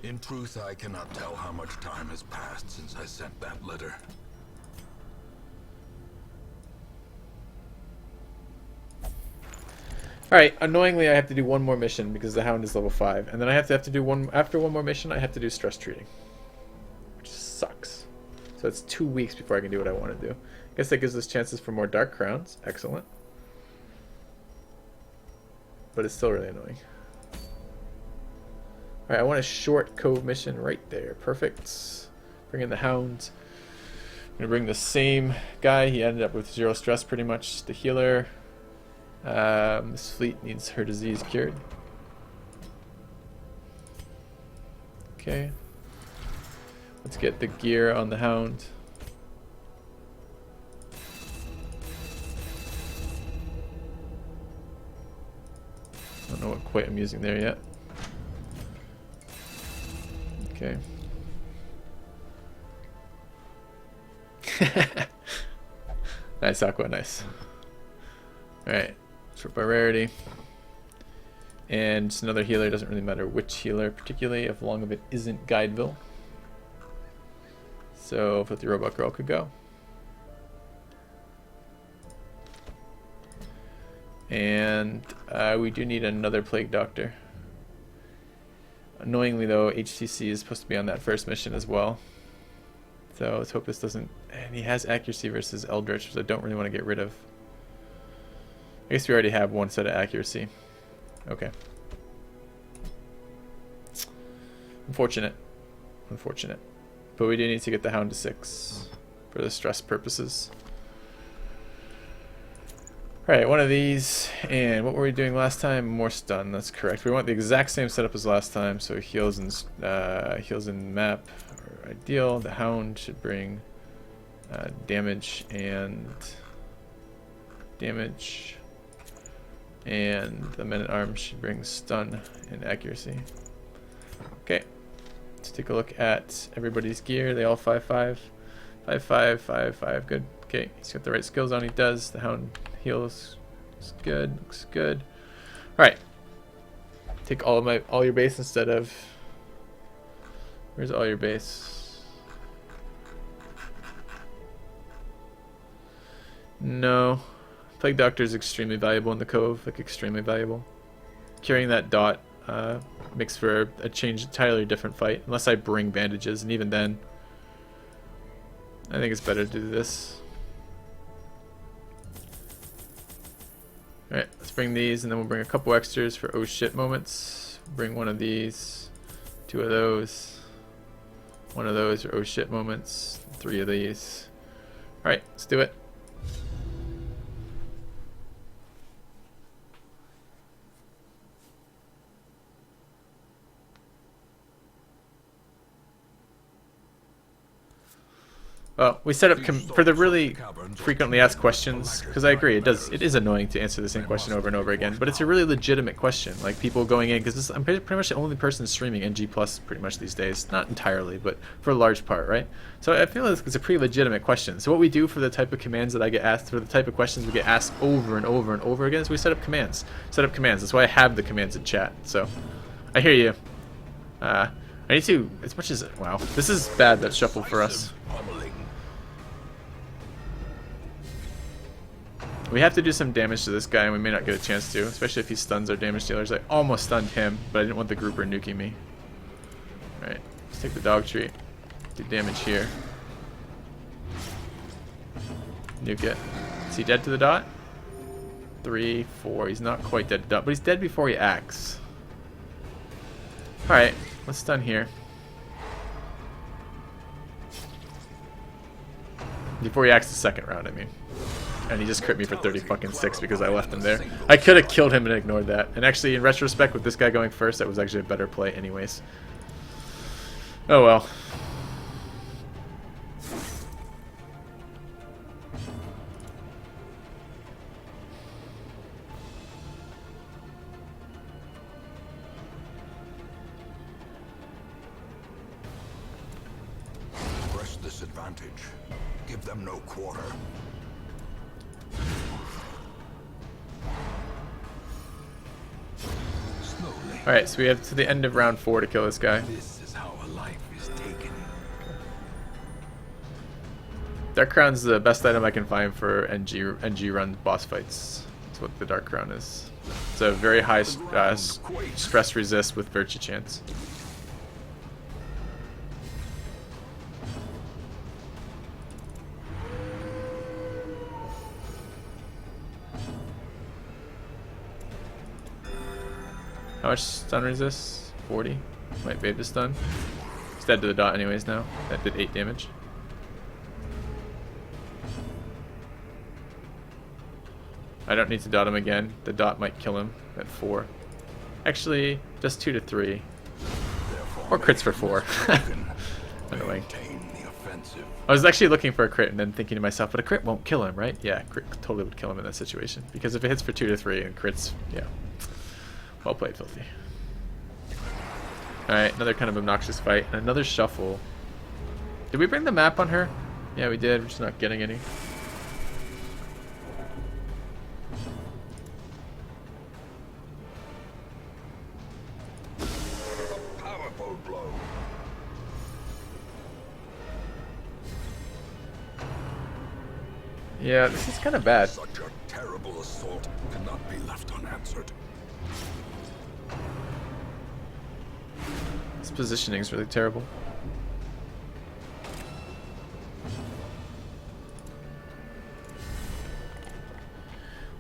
In truth, I cannot tell how much time has passed since I sent that letter. Alright, annoyingly I have to do one more mission because the Hound is level 5. And then I have to do one, after one more mission, I have to do stress treating. Which sucks. So it's 2 weeks before I can do what I want to do. I guess that gives us chances for more Dark Crowns. Excellent. But it's still really annoying. Alright, I want a short cove mission right there. Perfect. Bring in the Hound. I'm going to bring the same guy. He ended up with 0 stress pretty much. The healer. This fleet needs her disease cured. Okay. Let's get the gear on the Hound. I don't know what quite I'm using there yet. Okay. Nice, Aqua, nice. Alright, sort by rarity. And just another healer, doesn't really matter which healer, particularly if long of it isn't Guideville. So, FilthyRobot Girl could go. And we do need another Plague Doctor. Annoyingly though, HCC is supposed to be on that first mission as well. So let's hope this doesn't... And he has accuracy versus Eldritch, which I don't really want to get rid of. I guess we already have one set of accuracy. Okay. Unfortunate. Unfortunate. But we do need to get the Hound to 6 for the stress purposes. Alright, one of these. And what were we doing last time? More stun, that's correct. We want the exact same setup as last time, so heals in map are ideal. The Hound should bring damage and damage. And the Men-at-Arms should bring stun and accuracy. Okay, let's take a look at everybody's gear. They all 5-5. 5-5, 5-5, good. Okay, he's got the right skills on, he does. The Hound heals. Looks good, looks good. Alright. Take all your base instead of... Where's all your base? No. Plague Doctor is extremely valuable in the Cove, like extremely valuable. Carrying that dot makes for a entirely different fight, unless I bring bandages, and even then, I think it's better to do this. Alright, let's bring these, and then we'll bring a couple extras for oh shit moments. Bring one of these, 2 of those, 1 of those for oh shit moments, 3 of these. Alright, let's do it. Well, we set up for the really frequently asked questions, because I agree, it is annoying to answer the same question over and over again, but it's a really legitimate question. Like people going in, because I'm pretty much the only person streaming NG Plus pretty much these days, not entirely, but for a large part, right? So I feel like it's a pretty legitimate question. So what we do for the type of commands that I get asked, for the type of questions we get asked over and over and over again, is we set up commands. That's why I have the commands in chat. So I hear you. I need to, as much as, wow, this is bad, that shuffle for us. We have to do some damage to this guy, and we may not get a chance to, especially if he stuns our damage dealers. I almost stunned him, but I didn't want the grouper nuking me. Alright, let's take the dog treat. Do damage here. Nuke it. Is he dead to the dot? 3, 4. He's not quite dead to the dot, but he's dead before he acts. Alright, let's stun here. Before he acts the second round, I mean. And he just crit me for 30-6 because I left him there. I could have killed him and ignored that. And actually, in retrospect, with this guy going first, that was actually a better play anyways. Oh well. Press this advantage. Give them no quarter. Alright, so we have to the end of round 4 to kill this guy. This is Dark Crown's the best item I can find for NG run boss fights. That's what the Dark Crown is. It's a very high stress resist with virtue chance. How much stun resist? 40. Might babe the stun. He's dead to the dot anyways now. That did 8 damage. I don't need to dot him again. The dot might kill him at 4. Actually, just 2 to 3. Or crits for 4. Annoying. I was actually looking for a crit and then thinking to myself, but a crit won't kill him, right? Yeah, crit totally would kill him in that situation. Because if it hits for 2 to 3 and crits, yeah. Well played, Filthy. Alright, another kind of obnoxious fight. And another shuffle. Did we bring the map on her? Yeah, we did. We're just not getting any. Powerful blow. Yeah, this is kind of bad. Such a terrible assault cannot be left unanswered. This positioning is really terrible.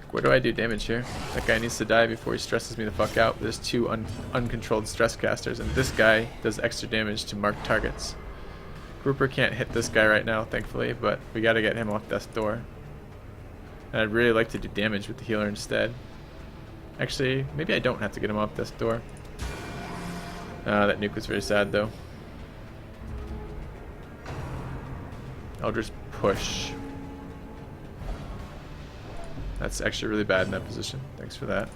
Where do I do damage here? That guy needs to die before he stresses me the fuck out. There's 2 uncontrolled stress casters, and this guy does extra damage to marked targets. Grouper can't hit this guy right now, thankfully, but we gotta get him off death's door. And I'd really like to do damage with the healer instead. Actually, maybe I don't have to get him off death's door. That nuke was very sad, though. I'll just push. That's actually really bad in that position. Thanks for that.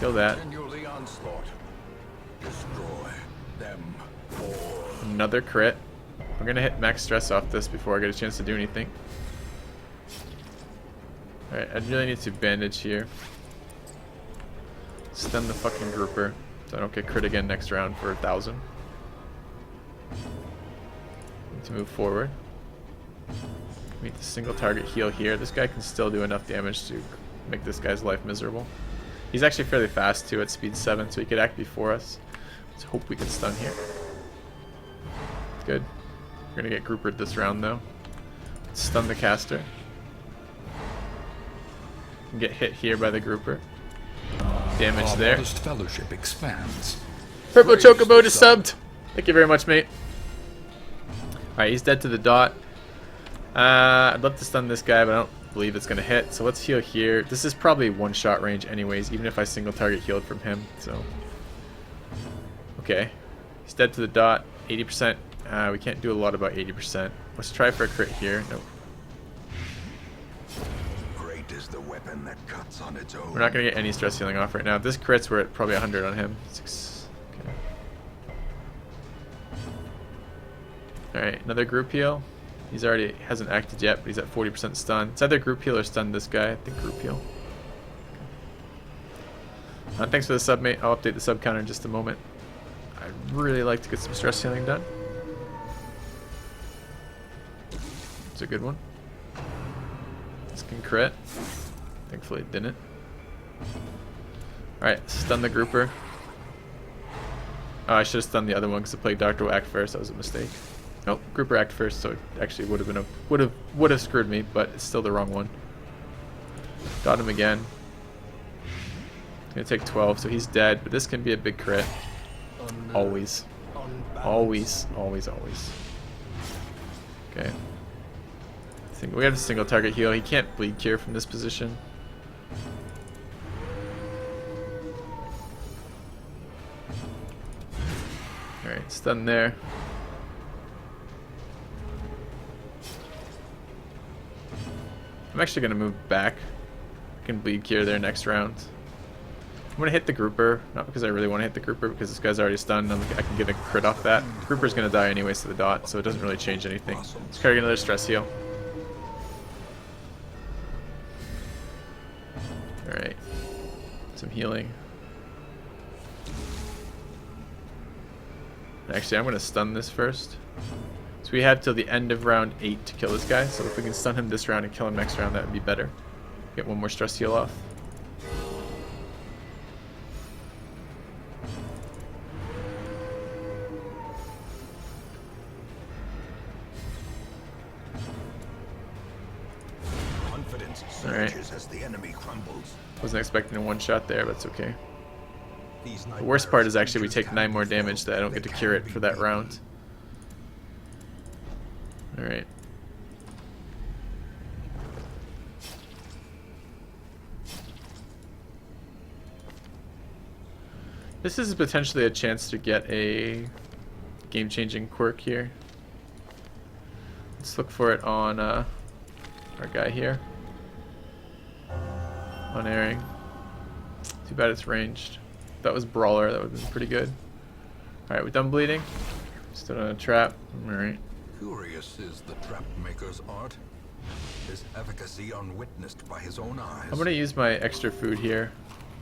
Kill that. Continue the onslaught. Destroy them all. Another crit. We're gonna hit max stress off this before I get a chance to do anything. Alright, I really need to bandage here. Stun the fucking grouper so I don't get crit again next round for 1,000. Need to move forward. Meet the single target heal here. This guy can still do enough damage to make this guy's life miserable. He's actually fairly fast too at speed 7, so he could act before us. Let's hope we can stun here. Good. We're gonna get groupered this round though. Stun the caster. And get hit here by the grouper. Damage there. Modest fellowship expands. Purple Chocobo just subbed. Thank you very much, mate. Alright, he's dead to the dot. I'd love to stun this guy, but I don't believe it's gonna hit. So let's heal here. This is probably one-shot range anyways, even if I single target healed from him. So okay. He's dead to the dot. 80%. We can't do a lot about 80%. Let's try for a crit here. Nope. Great is the weapon that cuts on its own. We're not going to get any stress healing off right now. If this crits, we're at probably 100 on him. 6. Okay. Alright, another group heal. He's already hasn't acted yet, but he's at 40% stun. It's either group heal or stun this guy. I think group heal. Thanks for the sub, mate. I'll update the sub counter in just a moment. I'd really like to get some stress healing done. It's a good one. This can crit. Thankfully it didn't. Alright, stun the grouper. Oh, I should have stunned the other one because the Plague Doctor will act first. That was a mistake. Nope, grouper act first, so it actually would have been a would have screwed me, but it's still the wrong one. Dot him again. It's gonna take 12, so he's dead, but this can be a big crit. Always. Always, always, always. Okay. We have a single target heal. He can't bleed cure from this position. Alright, stun there. I'm actually going to move back. I can bleed cure there next round. I'm going to hit the grouper. Not because I really want to hit the grouper, because this guy's already stunned. I can get a crit off that. The grouper's going to die anyways to the dot, so it doesn't really change anything. Let's carry another stress heal. Alright. Some healing. Actually, I'm going to stun this first. So we have till the end of round 8 to kill this guy. So if we can stun him this round and kill him next round, that would be better. Get one more stress heal off. Confidence Alright. surges as the enemy crumbles. Wasn't expecting a one shot there, but it's okay. These The worst part is actually we take 9 more damage that I don't get to cure it for that round. Alright. This is potentially a chance to get a game-changing quirk here. Let's look for it on our guy here. Unerring. Too bad it's ranged. If that was Brawler, that would have been pretty good. Alright, we done bleeding? Stood on a trap. Alright. Curious is the trap maker's art. His efficacy unwitnessed by his own eyes. I'm gonna use my extra food here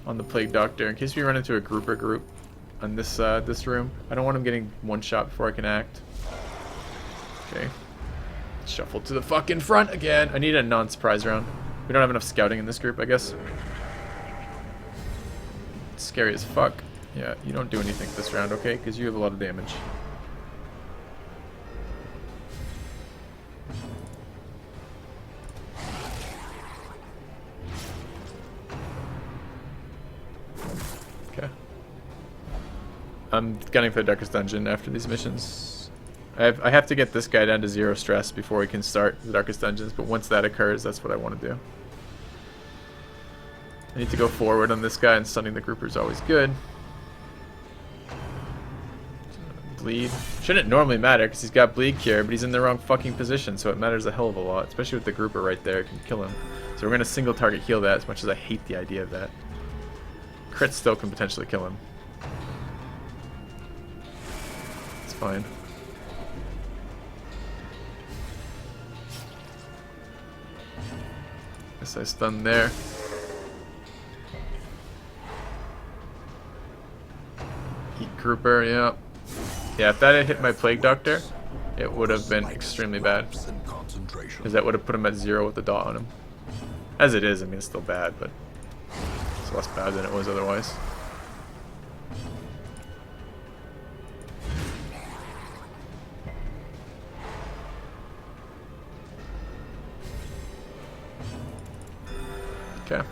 on the Plague Doctor in case we run into a grouper group on this this room. I don't want him getting one shot before I can act. Okay. Shuffle to the fucking front again. I need a non-surprise round. We don't have enough scouting in this group, I guess. It's scary as fuck. Yeah, you don't do anything this round, okay? Because you have a lot of damage. Okay. I'm gunning for the Darkest Dungeon after these missions. I have to get this guy down to 0 stress before we can start the Darkest Dungeons, but once that occurs, that's what I want to do. I need to go forward on this guy, and stunning the grouper is always good. Bleed. Shouldn't normally matter, because he's got bleed cure, but he's in the wrong fucking position, so it matters a hell of a lot, especially with the grouper right there. It can kill him. So we're going to single target heal that, as much as I hate the idea of that. Crit still can potentially kill him. It's fine. Guess I stunned there. Eat grouper, yeah. Yeah, if that had hit my Plague Doctor, it would have been extremely bad. Because that would have put him at 0 with the dot on him. As it is, I mean, it's still bad, but it's less bad than it was otherwise. Okay.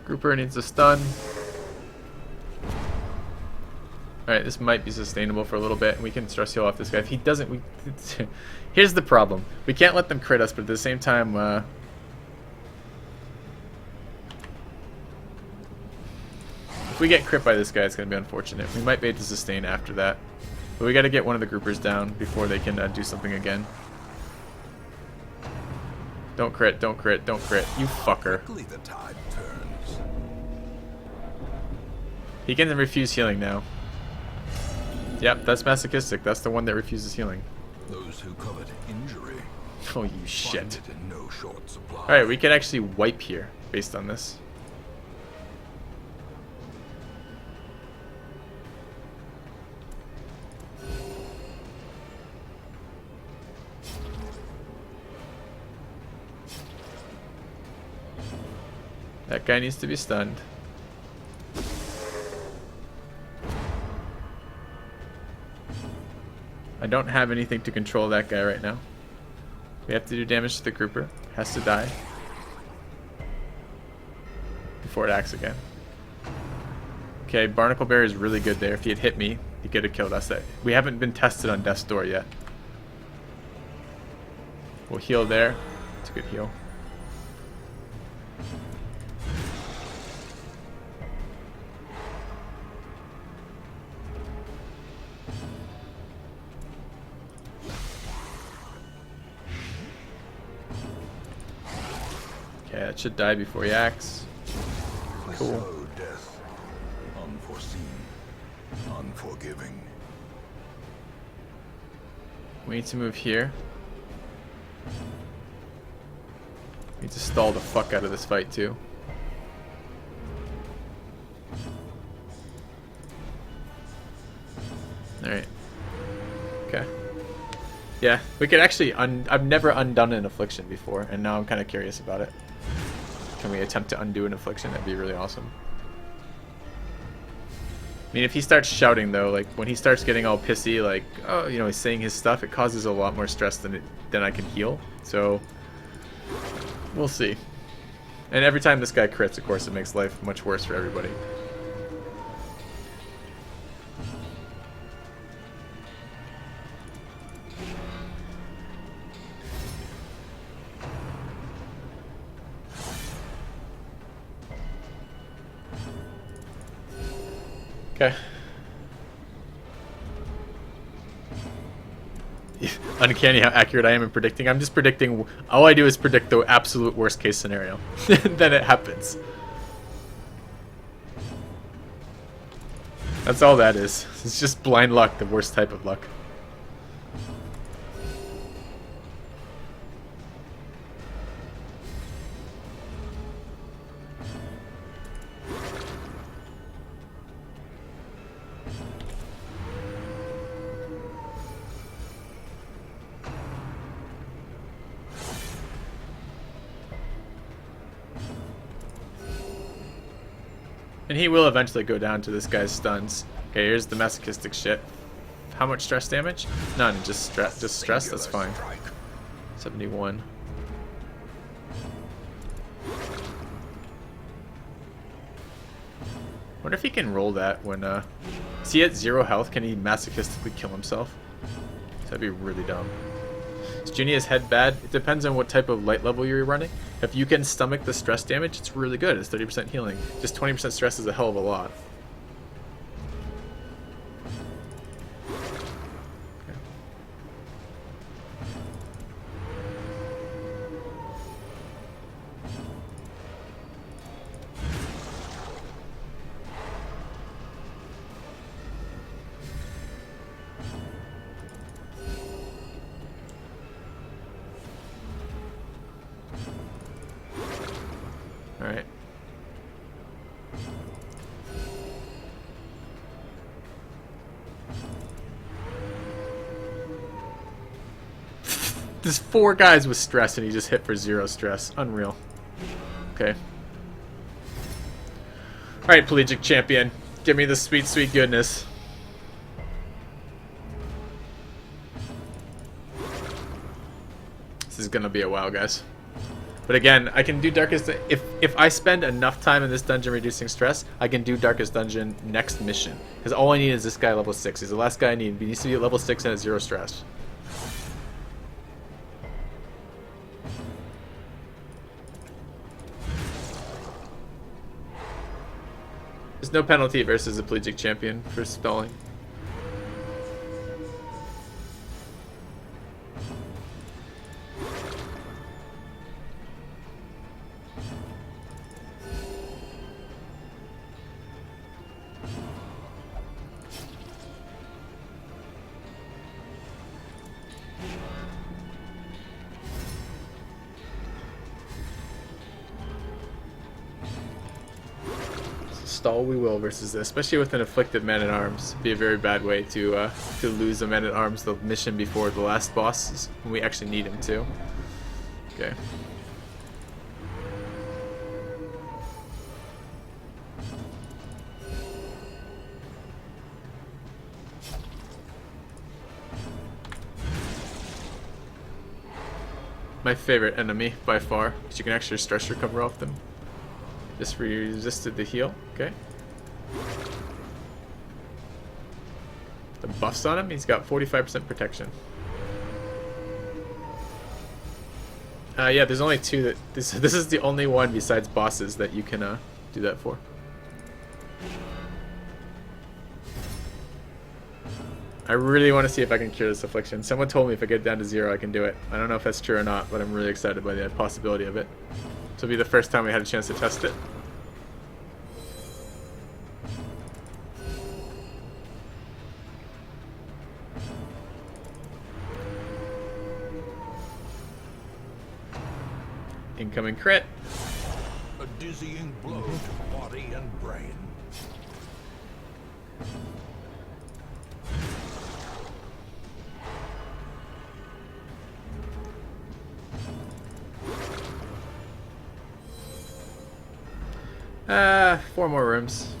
Grouper needs a stun. Alright, this might be sustainable for a little bit, and we can stress heal off this guy. If he doesn't, here's the problem. We can't let them crit us, but at the same time, if we get crit by this guy, it's going to be unfortunate. We might be able to sustain after that. But we got to get one of the groupers down before they can do something again. Don't crit, don't crit, don't crit. You fucker. The tide turns. He can refuse healing now. Yep, that's masochistic. That's the one that refuses healing. Those who covet injury Oh, you find shit. it in no short supply. Alright, we can actually wipe here based on this. That guy needs to be stunned. I don't have anything to control that guy right now. We have to do damage to the grouper. Has to die before it acts again. Okay, Barnacle Bear is really good there. If he had hit me, he could have killed us. We haven't been tested on Death's Door yet. We'll heal there. It's a good heal. Okay, that should die before he acts. Cool. Slow death, unforeseen, unforgiving. We need to move here. We need to stall the fuck out of this fight too. Yeah, we could actually I've never undone an Affliction before, and now I'm kind of curious about it. Can we attempt to undo an Affliction? That'd be really awesome. I mean, if he starts shouting, though, like, when he starts getting all pissy, like, oh, you know, he's saying his stuff, it causes a lot more stress than I can heal. So, we'll see. And every time this guy crits, of course, it makes life much worse for everybody. Okay. Uncanny how accurate I am in predicting. I'm just predicting. All I do is predict the absolute worst case scenario. Then it happens. That's all that is. It's just blind luck, the worst type of luck. And he will eventually go down to this guy's stuns. Okay, here's the masochistic shit. How much stress damage? None, just stress, that's fine. 71. Wonder if he can roll that when, is he at 0 health? Can he masochistically kill himself? That'd be really dumb. Is Junia's head bad? It depends on what type of light level you're running. If you can stomach the stress damage, it's really good. It's 30% healing. Just 20% stress is a hell of a lot. Alright. There's 4 guys with stress and he just hit for 0 stress. Unreal. Okay. Alright, Pelagic Champion. Give me the sweet, sweet goodness. This is gonna be a while, guys. But again, I can do Darkest... If I spend enough time in this dungeon reducing stress, I can do Darkest Dungeon next mission. Because all I need is this guy level 6. He's the last guy I need. He needs to be at level 6 and at 0 stress. There's no penalty versus a Pelagic Champion for spelling. Stall we will versus this, especially with an afflicted man-at-arms. Be a very bad way to lose a man-at-arms the mission before the last boss when we actually need him to. Okay. My favorite enemy by far, because you can actually stress recover off them. Just resisted the heal. Okay. The buffs on him, he's got 45% protection. Yeah, there's only 2 that... This is the only one besides bosses that you can do that for. I really want to see if I can cure this affliction. Someone told me if I get down to 0 I can do it. I don't know if that's true or not, but I'm really excited by the possibility of it. This will be the first time we had a chance to test it. Incoming crit. A dizzying blow to body and brain. 4 more rooms.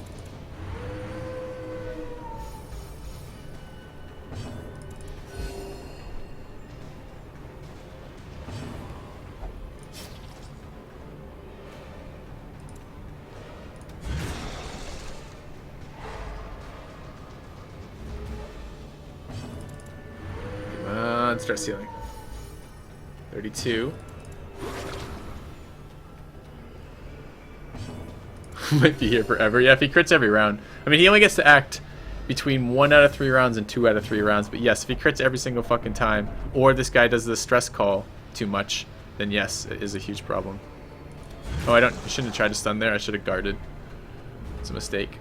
Come on, stress ceiling. 32. Might be here forever. Yeah, if he crits every round. I mean, he only gets to act between 1 out of 3 rounds and 2 out of 3 rounds. But yes, if he crits every single fucking time, or this guy does the stress call too much, then yes, it is a huge problem. Oh, I shouldn't have tried to stun there. I should have guarded. It's a mistake.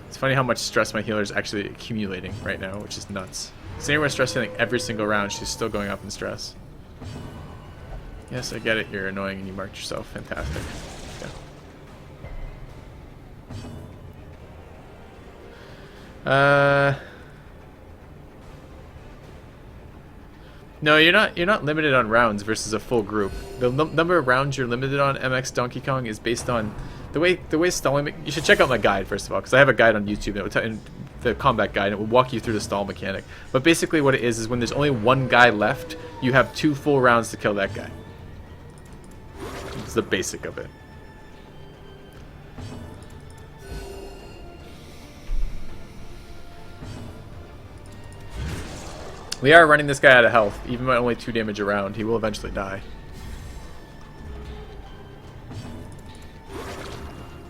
It's funny how much stress my healer is actually accumulating right now, which is nuts. So anywhere stress healing every single round, she's still going up in stress. Yes, I get it. You're annoying and you marked yourself. Fantastic. Yeah. No, you're not limited on rounds versus a full group. The number of rounds you're limited on MX Donkey Kong is based on the way stalling. You should check out my guide first of all, because I have a guide on YouTube that will tell the combat guide. It will walk you through the stall mechanic. But basically, what it is when there's only one guy left, you have 2 full rounds to kill that guy. It's the basic of it. We are running this guy out of health, even at only 2 damage a round. He will eventually die.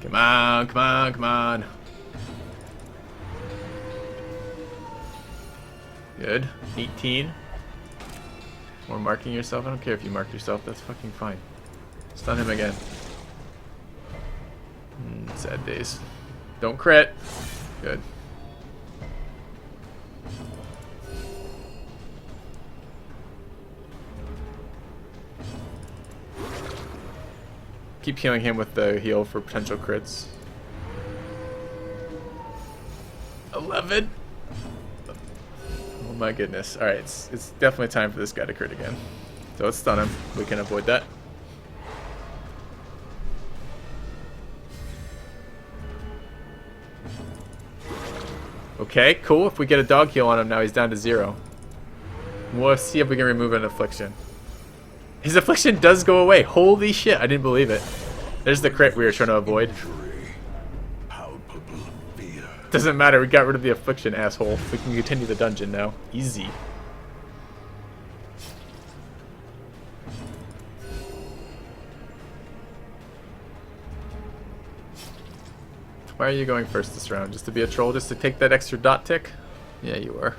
Come on, come on, come on. Good. 18. More marking yourself. I don't care if you mark yourself. That's fucking fine. Stun him again. Sad days. Don't crit. Good. Keep healing him with the heal for potential crits. 11. Oh my goodness. Alright, it's definitely time for this guy to crit again. So let's stun him. We can avoid that. Okay, cool. If we get a dog heal on him now, he's down to 0. We'll see if we can remove an affliction. His affliction does go away. Holy shit, I didn't believe it. There's the crit we were trying to avoid. Doesn't matter, we got rid of the affliction, asshole. We can continue the dungeon now. Easy. Why are you going first this round? Just to be a troll? Just to take that extra dot tick? Yeah, you are.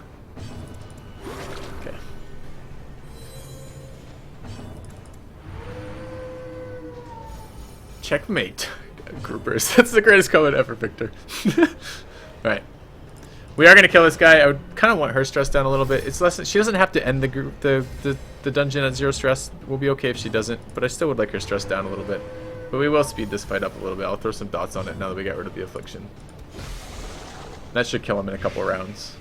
Okay. Checkmate. Groupers. That's the greatest comment ever, Victor. Alright. We are going to kill this guy. I would kind of want her stress down a little bit. It's less. She doesn't have to end the dungeon at 0 stress. We'll be okay if she doesn't, but I still would like her stress down a little bit. But we will speed this fight up a little bit. I'll throw some dots on it now that we got rid of the affliction. That should kill him in a couple of rounds.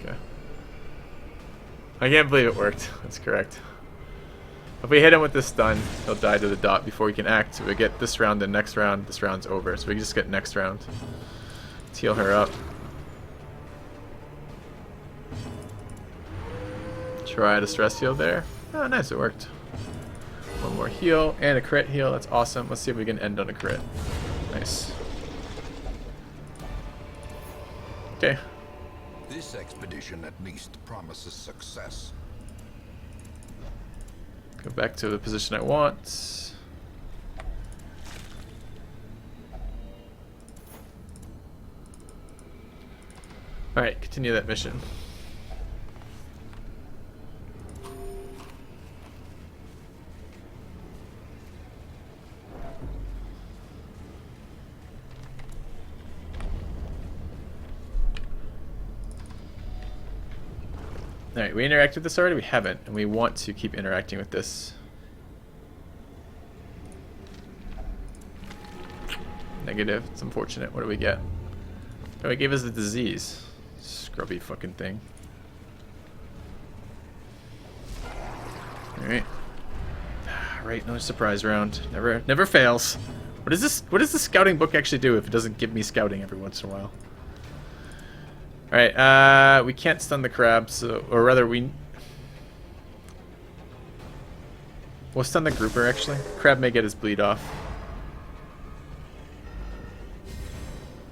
Okay. I can't believe it worked. That's correct. If we hit him with this stun, he'll die to the dot before he can act. So we get this round and next round. This round's over. So we just get next round. Let's heal her up. Try to stress heal there. Oh, nice, it worked. One more heal and a crit heal. That's awesome. Let's see if we can end on a crit. Nice. Okay. This expedition at least promises success. Go back to the position I want. Alright, continue that mission. Alright, we interacted with this already? We haven't, and we want to keep interacting with this. Negative. It's unfortunate. What do we get? Oh, it gave us a disease. Scrubby fucking thing. Alright. Right, no surprise round. Never fails. What is this? What does the scouting book actually do if it doesn't give me scouting every once in a while? Alright, we can't stun the crab, so, or rather we'll stun the grouper actually. Crab may get his bleed off.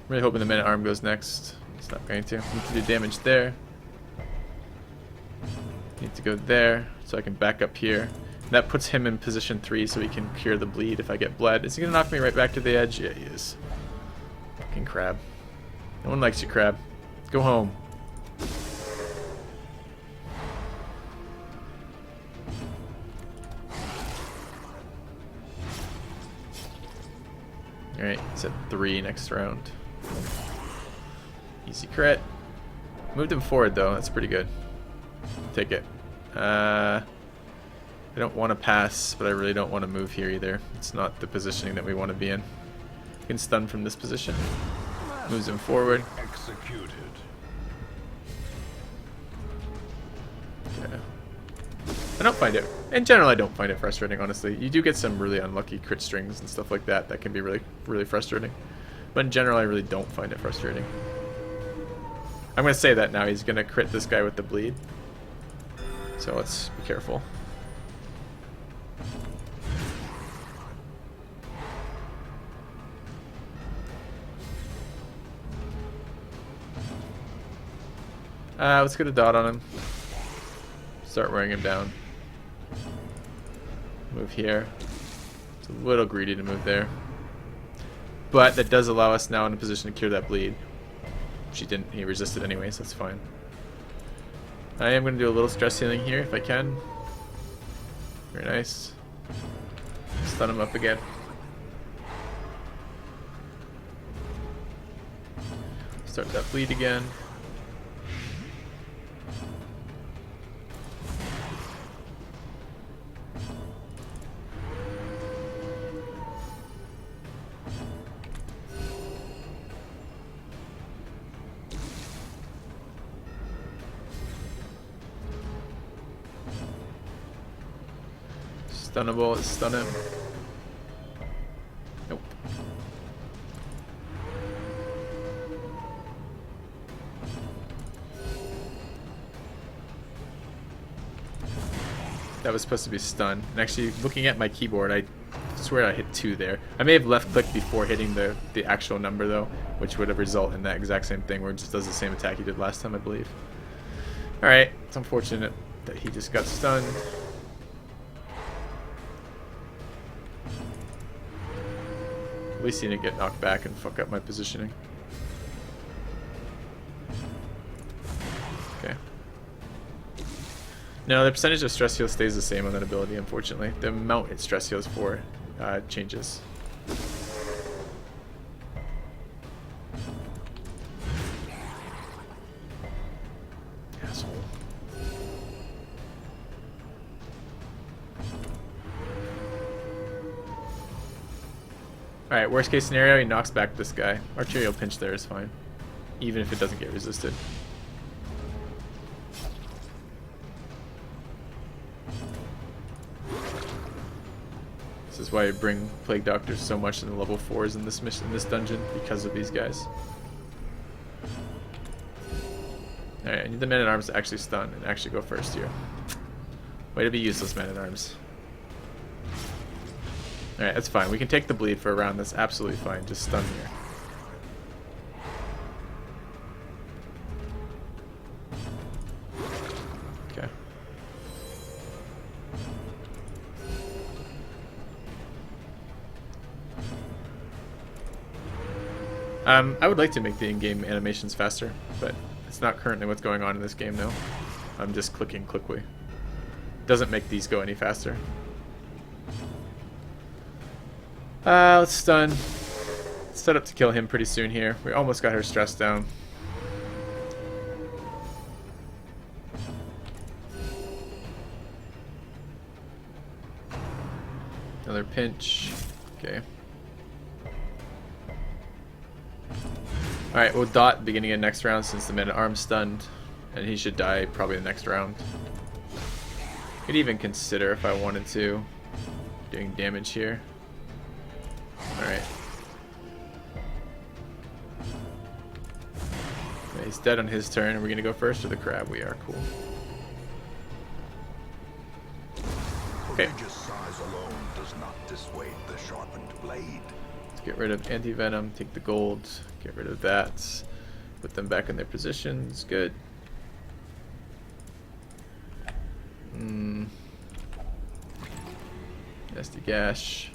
Really hoping the man-at-arm goes next. It's not going to. Need to do damage there. Need to go there, so I can back up here. That puts him in position 3 so he can cure the bleed if I get bled. Is he going to knock me right back to the edge? Yeah, he is. Fucking crab. No one likes you, crab. Go home. Alright, it's at 3 next round. Easy crit. Moved him forward though, that's pretty good. Take it. I don't want to pass, but I really don't want to move here either. It's not the positioning that we want to be in. You can stun from this position. Moves him forward. Executed. Yeah. I don't find it, in general I don't find it frustrating, honestly. You do get some really unlucky crit strings and stuff like that that can be really, really frustrating. But in general I really don't find it frustrating. I'm going to say that now. He's going to crit this guy with the bleed. So let's be careful. Let's get a dot on him. Start wearing him down. Move here. It's a little greedy to move there. But that does allow us now in a position to cure that bleed. She didn't, he resisted anyways, that's fine. I am going to do a little stress healing here if I can. Very nice. Stun him up again. Start that bleed again. Stunnable, let's stun him. Nope. That was supposed to be stun. And actually, looking at my keyboard, I swear I hit 2 there. I may have left clicked before hitting the actual number though, which would have resulted in that exact same thing where it just does the same attack he did last time, I believe. Alright, it's unfortunate that he just got stunned. At least he didn't get knocked back and fuck up my positioning. Okay. No, the percentage of stress heal stays the same on that ability, unfortunately. The amount it stress heals for changes. Asshole. Alright, worst case scenario, he knocks back this guy. Arterial pinch there is fine. Even if it doesn't get resisted. This is why I bring Plague Doctors so much in the level 4s in this mission, in this dungeon, because of these guys. Alright, I need the Man-at-Arms to actually stun and actually go first here. Way to be useless, Man-at-Arms. Alright, that's fine. We can take the bleed for a round. That's absolutely fine. Just stun here. Okay. I would like to make the in-game animations faster, but it's not currently what's going on in this game now. I'm just clicking quickly. Doesn't make these go any faster. Let's stun. Set up to kill him pretty soon here. We almost got her stressed down. Another pinch. Okay. Alright, we'll dot beginning of next round since the Man-at-Arms stunned. And he should die probably the next round. Could even consider if I wanted to doing damage here. Alright. Yeah, he's dead on his turn. Are we gonna go first or the crab? We are. Cool. Okay. Prodigious size alone does not dissuade the sharpened blade. Let's get rid of anti-venom, take the gold, get rid of that, put them back in their positions. Good. Nasty gash.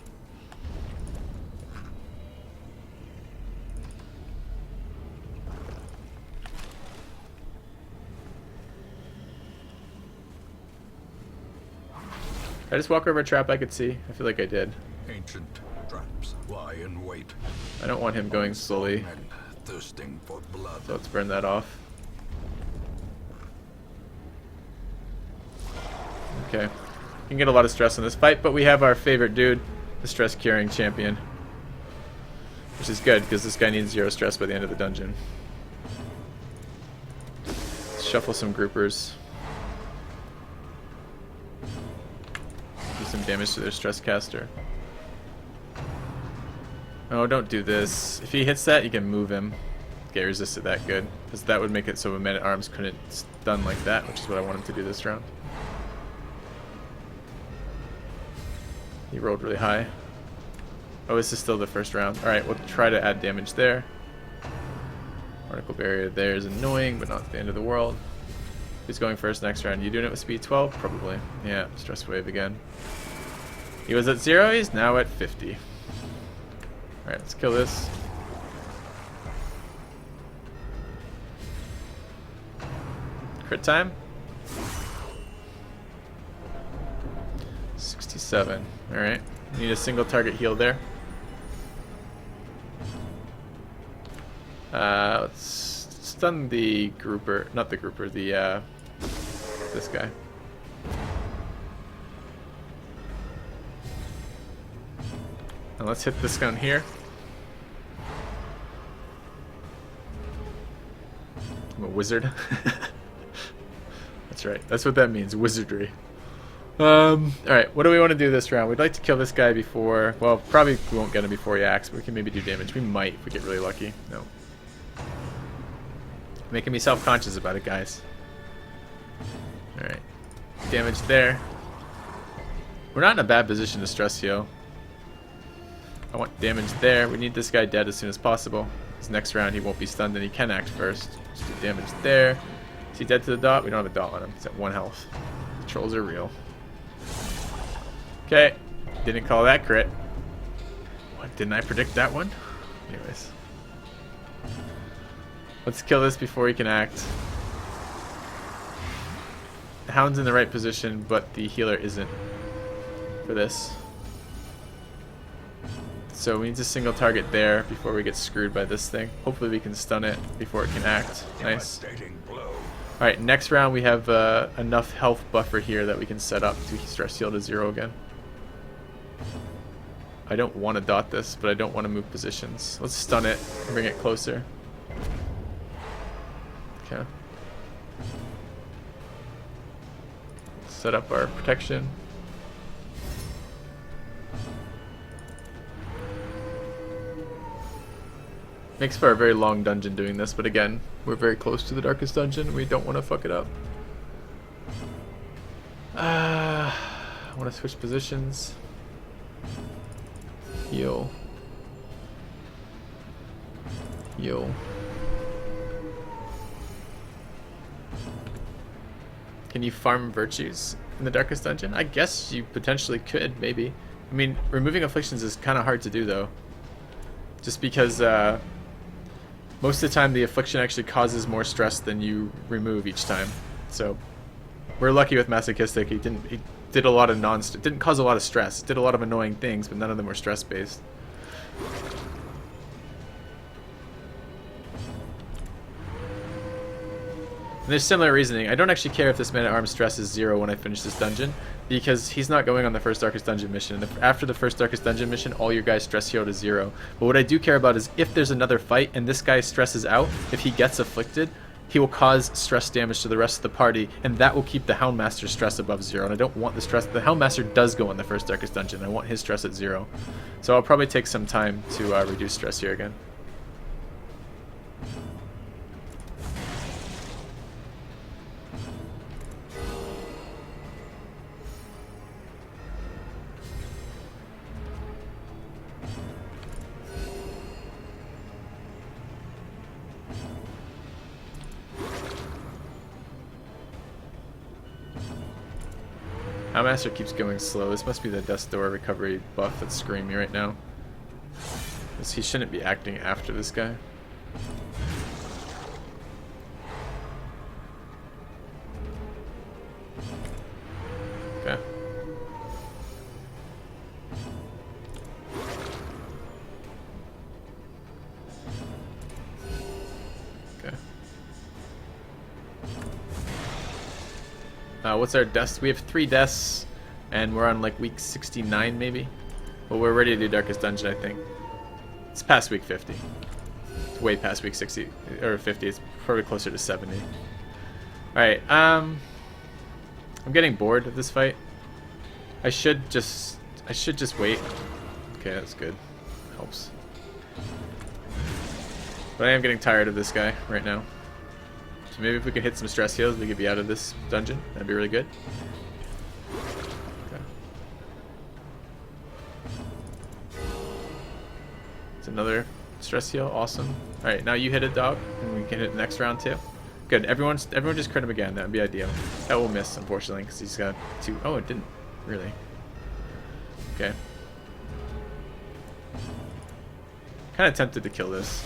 Did I just walk over a trap I could see? I feel like I did. Ancient traps lie in wait. I don't want him going slowly, Men thirsting for blood. so let's burn that off. Okay. You can get a lot of stress in this fight, but we have our favorite dude, the stress curing champion. Which is good, because this guy needs 0 stress by the end of the dungeon. Let's shuffle some groupers. Do some damage to their stress caster. Oh, don't do this. If he hits that, you can move him. Get resisted that good. Because that would make it so a man-at-arms couldn't stun like that, which is what I want him to do this round. He rolled really high. Oh, this is still the first round. Alright, we'll try to add damage there. Particle barrier there is annoying, but not the end of the world. Who's going first next round? You doing it with speed 12? Probably. Yeah, stress wave again. He was at 0, he's now at 50. Alright, let's kill this. Crit time? 67. Alright. Need a single target heal there. Let's stun the grouper. Not the grouper, the this guy. And let's hit this gun here. I'm a wizard. That's right. That's what that means. Wizardry. Alright, what do we want to do this round? We'd like to kill this guy before... Well, probably we won't get him before he acts, but we can maybe do damage. We might if we get really lucky. No. Making me self-conscious about it, guys. Alright. Damage there. We're not in a bad position to stress heal. I want damage there. We need this guy dead as soon as possible. This next round he won't be stunned and he can act first. Just do damage there. Is he dead to the dot? We don't have a dot on him. He's at 1 health. Trolls are real. Okay, didn't call that crit. What, didn't I predict that one? Anyways. Let's kill this before he can act. The Hound's in the right position, but the healer isn't for this. So we need to single target there before we get screwed by this thing. Hopefully we can stun it before it can act. Nice. Alright, next round we have enough health buffer here that we can set up to stress heal to 0 again. I don't want to dot this, but I don't want to move positions. Let's stun it and bring it closer. Okay. Set up our protection. Makes for a very long dungeon doing this, but again, we're very close to the darkest dungeon. We don't want to fuck it up. I want to switch positions. Heal. Heal. Can you farm virtues in the darkest dungeon? I guess you potentially could, maybe. I mean, removing afflictions is kind of hard to do, though. Just because most of the time the affliction actually causes more stress than you remove each time. So we're lucky with masochistic. He did a lot of didn't cause a lot of stress. Did a lot of annoying things, but none of them were stress based. And there's similar reasoning. I don't actually care if this man-at-arms stress is 0 when I finish this dungeon, because he's not going on the first Darkest Dungeon mission. And after the first Darkest Dungeon mission, all your guys stress heal to 0. But what I do care about is if there's another fight and this guy stresses out, if he gets afflicted, he will cause stress damage to the rest of the party, and that will keep the Houndmaster's stress above 0. And I don't want the stress. The Houndmaster does go in the first Darkest Dungeon. I want his stress at 0. So I'll probably take some time to reduce stress here again. Houndmaster keeps going slow. This must be the Death Door recovery buff that's screaming me right now. He shouldn't be acting after this guy. Okay. Okay. What's our deaths? We have 3 deaths, and we're on like week 69 maybe. But we're ready to do Darkest Dungeon, I think. It's past week 50. It's way past week 60 or 50. It's probably closer to 70. All right. I'm getting bored of this fight. I should just wait. Okay, that's good. Helps. But I am getting tired of this guy right now. So maybe if we could hit some stress heals, we could be out of this dungeon. That'd be really good. Okay. It's another stress heal. Awesome. All right, now you hit a dog, and we can hit the next round too. Good. Everyone just crit him again. That would be ideal. That will miss, unfortunately, because he's got 2. Oh, it didn't really. Okay. Kind of tempted to kill this.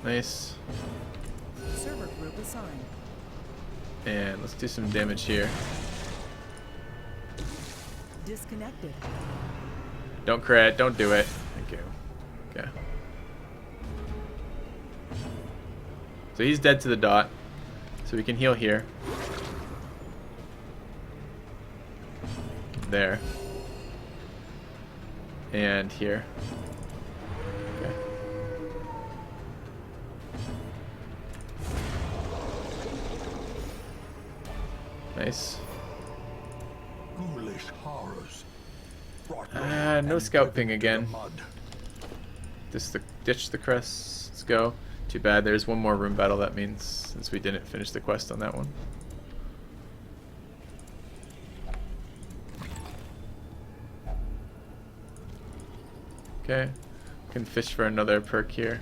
Nice. Server group assigned. And let's do some damage here. Disconnected. Don't crit. Don't do it. Thank you. Okay. So he's dead to the dot. So we can heal here. There. And here. Okay. Nice. Ghoulish horrors. No scout ping again. Ditch the crest. Let's go. Too bad. There's one more room battle, that means, since we didn't finish the quest on that one. Okay. Can fish for another perk here.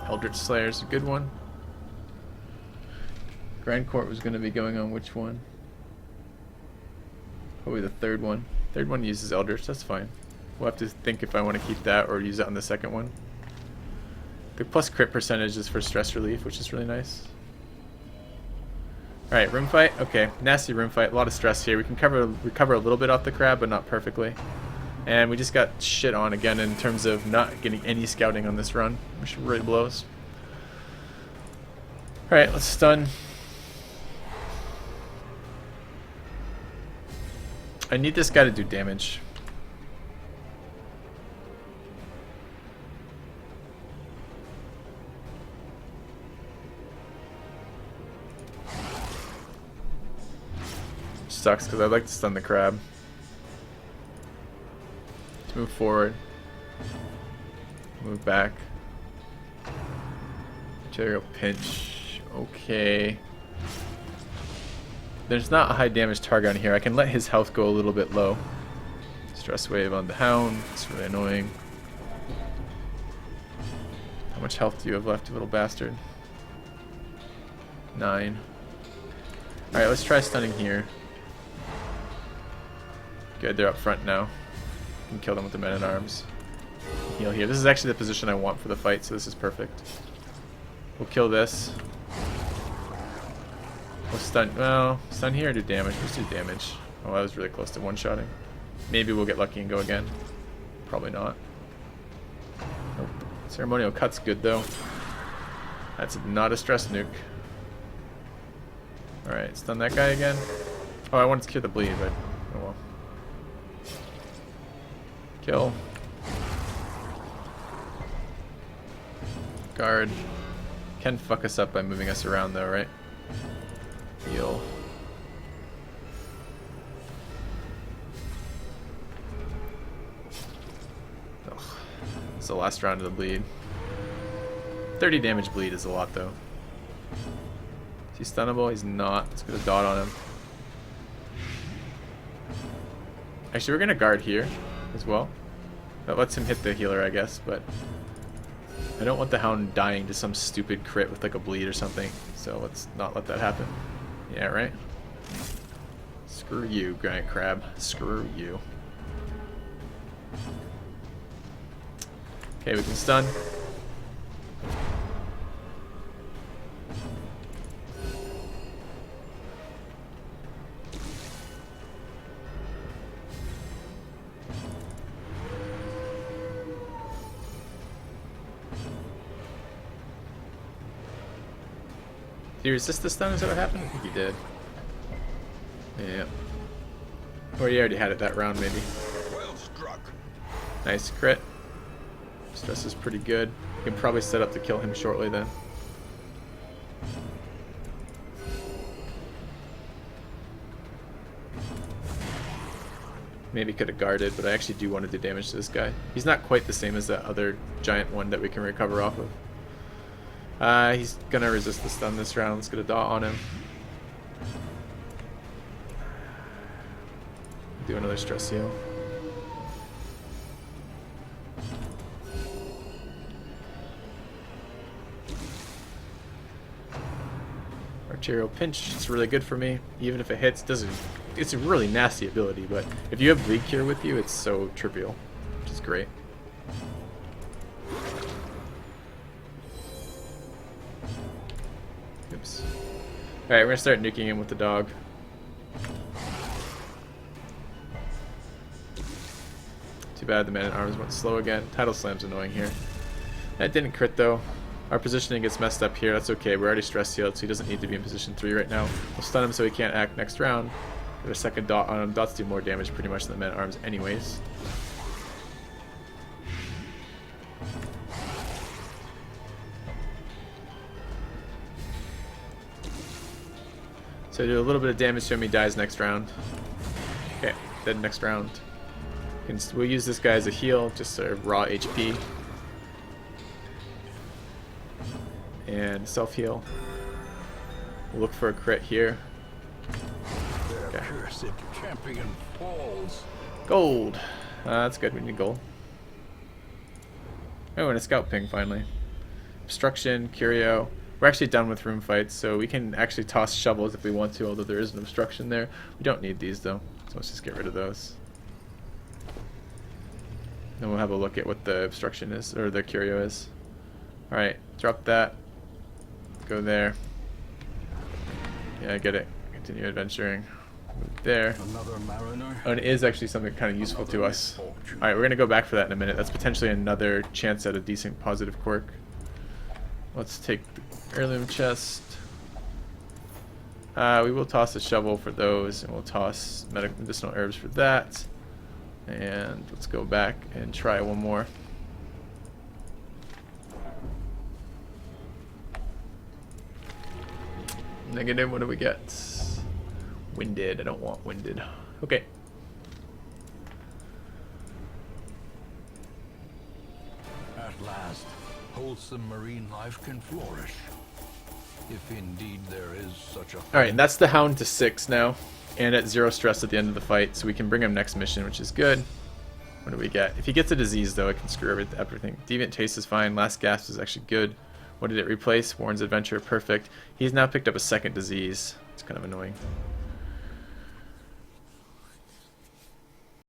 Eldritch Slayer's a good one. Grand Court was going to be going on which one? Probably the third one. Third one uses Eldritch, that's fine. We'll have to think if I want to keep that or use it on the second one. The plus crit percentage is for stress relief, which is really nice. Alright, room fight. Okay, nasty room fight. A lot of stress here. We can recover a little bit off the crab, but not perfectly. And we just got shit on again in terms of not getting any scouting on this run, which really blows. Alright, let's stun. I need this guy to do damage. Sucks because I'd like to stun the crab. Let's move forward. Move back. Material pinch. Okay. There's not a high damage target on here. I can let his health go a little bit low. Stress wave on the hound. It's really annoying. How much health do you have left, you little bastard? 9. Alright, let's try stunning here. Good, they're up front now. You can kill them with the men-at-arms. Heal here. This is actually the position I want for the fight, so this is perfect. We'll kill this. We'll stun. Well, stun here or do damage? Let's do damage. Oh, I was really close to one-shotting. Maybe we'll get lucky and go again. Probably not. Nope. Ceremonial cut's good though. That's not a stress nuke. Alright, stun that guy again. Oh, I wanted to cure the bleed, but oh well. Kill. Guard. Can fuck us up by moving us around though, right? Heal. Ugh. It's the last round of the bleed. 30 damage bleed is a lot though. Is he stunnable? He's not. Let's get a dot on him. Actually, we're gonna guard here as well. That lets him hit the healer, I guess, but I don't want the hound dying to some stupid crit with like a bleed or something. So let's not let that happen. Yeah, right? Screw you, giant crab. Screw you. Okay, we can stun. Did he resist the stun? Is that what happened? I think he did. Yeah. Or he already had it that round, maybe. Well struck. Nice crit. Stress is pretty good. You can probably set up to kill him shortly then. Maybe could have guarded, but I actually do want to do damage to this guy. He's not quite the same as that other giant one that we can recover off of. He's gonna resist the stun this round. Let's get a dot on him. Do another stress heal. Arterial pinch, it's really good for me. Even if it hits, doesn't. It's a really nasty ability, but if you have bleed cure with you, it's so trivial, which is great. Oops. Alright, we're gonna start nuking him with the dog. Too bad the man-at-arms went slow again. Tidal Slam's annoying here. That didn't crit though. Our positioning gets messed up here. That's okay. We're already stress healed, so he doesn't need to be in position 3 right now. We'll stun him so he can't act next round. Get a second dot on him. Dots do more damage pretty much than the man-at-arms anyways. So do a little bit of damage to him. He dies next round. Okay, dead next round. We'll use this guy as a heal, just a raw HP. And self-heal. We'll look for a crit here. Their cursed champion falls. Gold! That's good, we need gold. Oh, and a scout ping finally. Obstruction, curio. We're actually done with room fights, so we can actually toss shovels if we want to, although there is an obstruction there. We don't need these though, so let's just get rid of those. Then we'll have a look at what the obstruction is, or the curio is. Alright, drop that. Go there. Yeah, I get it. Continue adventuring. Move there. Another mariner. Oh, and it is actually something kind of useful to us. Alright, we're going to go back for that in a minute. That's potentially another chance at a decent positive quirk. Let's take the heirloom chest. We will toss a shovel for those, and we'll toss medicinal herbs for that. And let's go back and try one more. Negative, what do we get? Winded, I don't want winded. Okay. At last, wholesome marine life can flourish. If indeed there is such a thing. Alright, and that's the hound to 6 now. And at 0 stress at the end of the fight, so we can bring him next mission, which is good. What do we get? If he gets a disease, though, it can screw everything. Deviant Taste is fine. Last Gasp is actually good. What did it replace? Warren's Adventure, perfect. He's now picked up a second disease. It's kind of annoying.